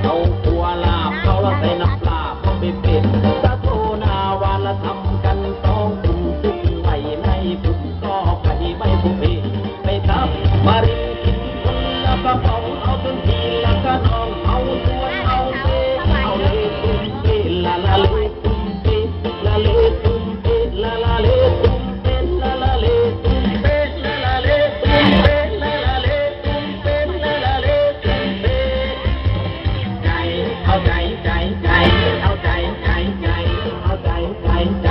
เขาขัวลาบเขาละใส่น้ำปลาเขาไปเป็ดตะโทนาวันละทำกันต้องกลุ่มทุกไหวในผมก็ไปไม่ผู้เพไปทับมารินกินคนละกระป๋องเอาจนทีละกระนองเอาตัวเอาเล่เอาเล่ตุ้มเปละละเล่ตุ้มเปละเล่ตุ้มเปละละเล่ตุ้มเปละละเล่ตุ้มเปละละเล่ตุ้มเปละละเล่ตุ้มเปละละเล่ตุ้มเปใจเอาใจใจใจเอาใจใจใจเอาใจใจใจ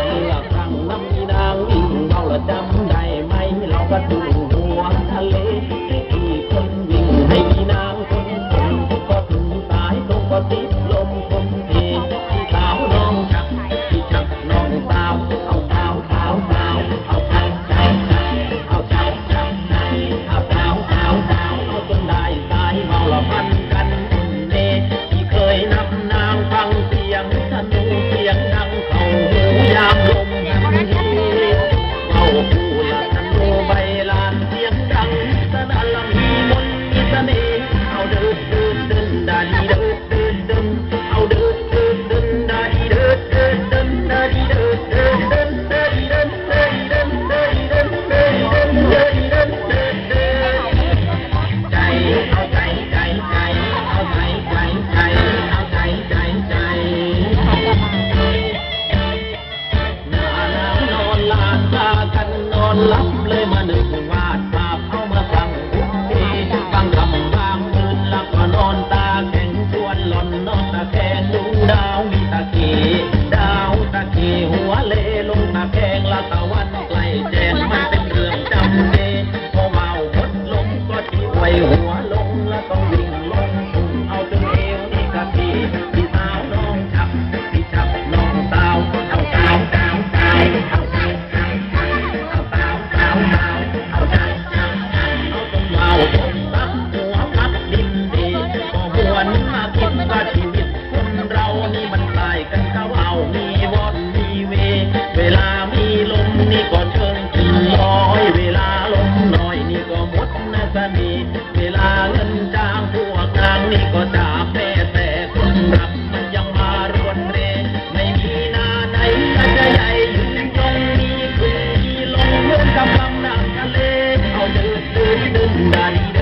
เมื่อครั้งน้ำมีนางวิ่งเราละจำได้ไหมเราก็ถูกหัวทะเลที่คนวิ่งให้นางคนคนก็ถึงตายตกก็ติดลมคนเทที่สาวน้องจับที่จับน้องสาวเอาสาวสาวสาวเอาใจใจใจเอาจับจับใจเอาสาวสาวสาวเอาจนได้สายเมาละพันกันเนที่เคยนำนางฟังเสียงธนูเสียงดังเข้าหูยามลมเอาผู้ละธนูใบลานเสียงดังสนั่นละมีมนต์มีเสน่ห์เอาเดินเดินเดินดาดีเดินเดินเดินเอาเดินเดินเดินดาดีเดินเดินเดินดาดีเดินเดินเดินเดินเดินเดินเดินเดินเดินเดินเดินเดินเดินเดินเดินใจเอาใจใจใจเอาใจใจใจเอาใจใจใจหน้าหนาวนอนลาตากันนอนหลับเลยมานึกวาดภาพเอามาสั่งบุฟเฟ่บางคำบางคืนแล้วก็นอนตาแข็งชวนหล่อนนอนตาแข็งดูดาวมีตะเกีดาวตะเกีหัวเลลงตาแข็งละตะวันใกล้แจ้งมันเป็นเรื่องจำเนพอเมาหมดลมก็ที่ไวหัวลงแล้วต้องวิ่งลงทุ่งเอาจนเอวนี่กะทีที่สาวน้องจับที่จับน้องสาวเอาสาวสาวสาวเอาสาวสาวสาวเอาสาวสาวสาวเอาสาวสาวสาวเอาจนเมาจนตับหัวพัดดินดีก็หวนมาคิดว่าชีวิตคนเรานี่มันตายกันเขาเอามีวอนมีเวลามีลมนี่ก็เชิงขึ้นลอยเวลาลมน้อยนี่ก็หมดนะสนิทเวลาเงินจ้างพวกนางนี่ก็จากแม่แต่คนรับมันยังมารวนเรไม่มีหน้าไหนก็จะใหญ่ยืนตรงนี้คือมีลมเลื่อนกำลังนั่งทะเลเอาเดินเดินเดินดาดี